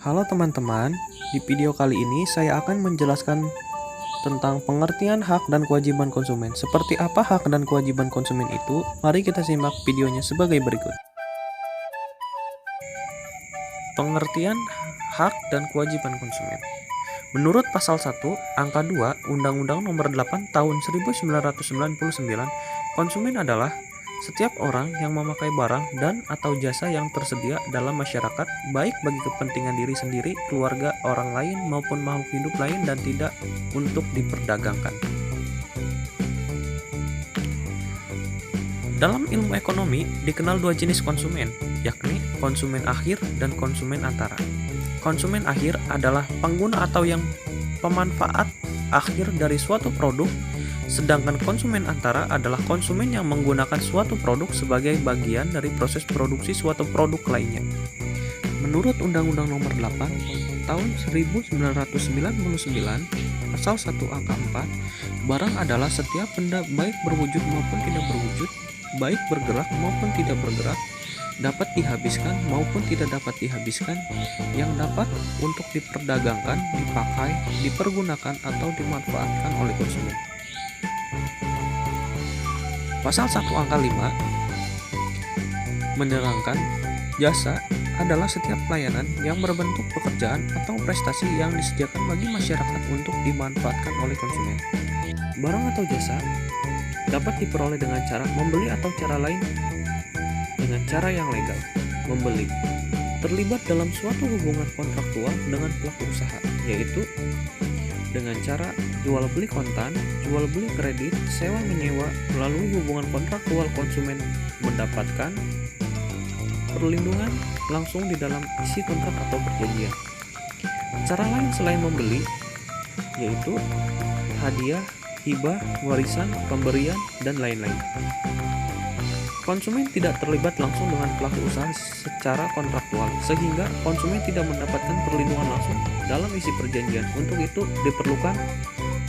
Halo teman-teman, di video kali ini saya akan menjelaskan tentang pengertian hak dan kewajiban konsumen. Seperti apa hak dan kewajiban konsumen itu? Mari kita simak videonya sebagai berikut. Pengertian hak dan kewajiban konsumen. Menurut pasal 1, angka 2, Undang-Undang Nomor 8 Tahun 1999, konsumen adalah setiap orang yang memakai barang dan atau jasa yang tersedia dalam masyarakat, baik bagi kepentingan diri sendiri, keluarga, orang lain, maupun makhluk hidup lain dan tidak untuk diperdagangkan. Dalam ilmu ekonomi, dikenal dua jenis konsumen, yakni konsumen akhir dan konsumen antara. Konsumen akhir adalah pengguna atau yang pemanfaat akhir dari suatu produk, sedangkan konsumen antara adalah konsumen yang menggunakan suatu produk sebagai bagian dari proses produksi suatu produk lainnya. Menurut Undang-Undang Nomor 8 Tahun 1999, Pasal 1 Angka 4, barang adalah setiap benda baik berwujud maupun tidak berwujud, baik bergerak maupun tidak bergerak, dapat dihabiskan maupun tidak dapat dihabiskan, yang dapat untuk diperdagangkan, dipakai, dipergunakan, atau dimanfaatkan oleh konsumen. Pasal 1 Angka 5 menerangkan jasa adalah setiap pelayanan yang berbentuk pekerjaan atau prestasi yang disediakan bagi masyarakat untuk dimanfaatkan oleh konsumen. Barang atau jasa dapat diperoleh dengan cara membeli atau cara lain dengan cara yang legal. Membeli terlibat dalam suatu hubungan kontraktual dengan pelaku usaha, yaitu dengan cara jual beli kontan, jual beli kredit, sewa menyewa. Melalui hubungan kontraktual, konsumen mendapatkan perlindungan langsung di dalam isi kontrak atau perjanjian. Cara lain selain membeli yaitu hadiah, hibah, warisan, pemberian, dan lain-lain. Konsumen tidak terlibat langsung dengan pelaku usaha secara kontraktual, sehingga konsumen tidak mendapatkan perlindungan langsung dalam isi perjanjian. Untuk itu diperlukan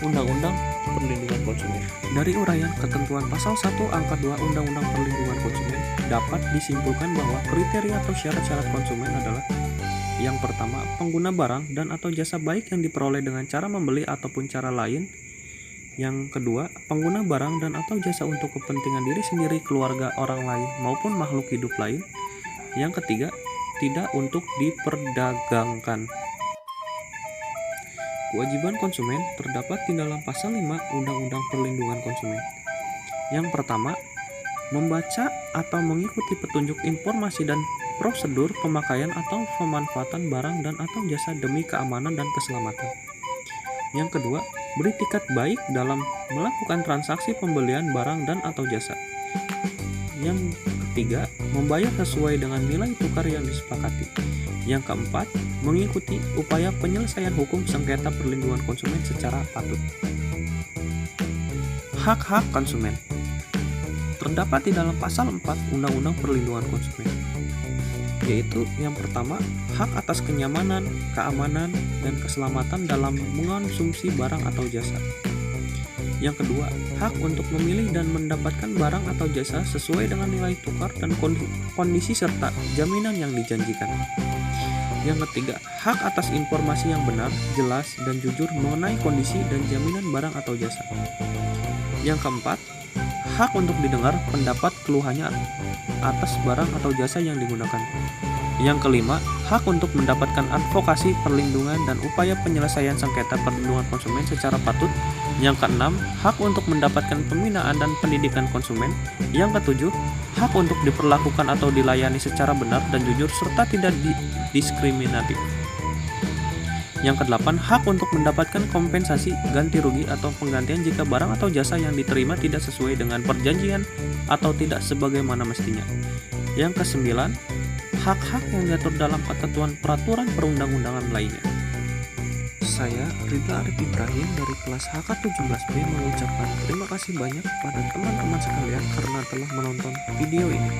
Undang-Undang Perlindungan Konsumen. Dari uraian ketentuan pasal 1 angka 2 Undang-Undang Perlindungan Konsumen, dapat disimpulkan bahwa kriteria atau syarat-syarat konsumen adalah: yang pertama, pengguna barang dan atau jasa baik yang diperoleh dengan cara membeli ataupun cara lain. Yang kedua, pengguna barang dan atau jasa untuk kepentingan diri sendiri, keluarga, orang lain, maupun makhluk hidup lain. Yang ketiga, tidak untuk diperdagangkan. Kewajiban konsumen terdapat di dalam pasal 5 Undang-Undang Perlindungan Konsumen. Yang pertama, membaca atau mengikuti petunjuk informasi dan prosedur pemakaian atau pemanfaatan barang dan atau jasa demi keamanan dan keselamatan. Yang kedua, beritikat baik dalam melakukan transaksi pembelian barang dan atau jasa. Yang ketiga, membayar sesuai dengan nilai tukar yang disepakati. Yang keempat, mengikuti upaya penyelesaian hukum sengketa perlindungan konsumen secara patut. Hak-hak konsumen terdapat di dalam pasal 4 Undang-Undang Perlindungan Konsumen, yaitu yang pertama, hak atas kenyamanan, keamanan, dan keselamatan dalam mengonsumsi barang atau jasa. Yang kedua, hak untuk memilih dan mendapatkan barang atau jasa sesuai dengan nilai tukar dan kondisi serta jaminan yang dijanjikan. Yang ketiga, hak atas informasi yang benar, jelas, dan jujur mengenai kondisi dan jaminan barang atau jasa. Yang keempat, hak untuk didengar pendapat keluhannya atas barang atau jasa yang digunakan. Yang kelima, hak untuk mendapatkan advokasi, perlindungan, dan upaya penyelesaian sengketa perlindungan konsumen secara patut. Yang keenam, hak untuk mendapatkan pembinaan dan pendidikan konsumen. Yang ketujuh, hak untuk diperlakukan atau dilayani secara benar dan jujur serta tidak diskriminatif. Yang kedelapan, hak untuk mendapatkan kompensasi, ganti rugi, atau penggantian jika barang atau jasa yang diterima tidak sesuai dengan perjanjian atau tidak sebagaimana mestinya. Yang kesembilan, hak-hak yang diatur dalam ketentuan peraturan perundang-undangan lainnya. Saya Ridha Arif Ibrahim dari kelas HK17B mengucapkan terima kasih banyak kepada teman-teman sekalian karena telah menonton video ini.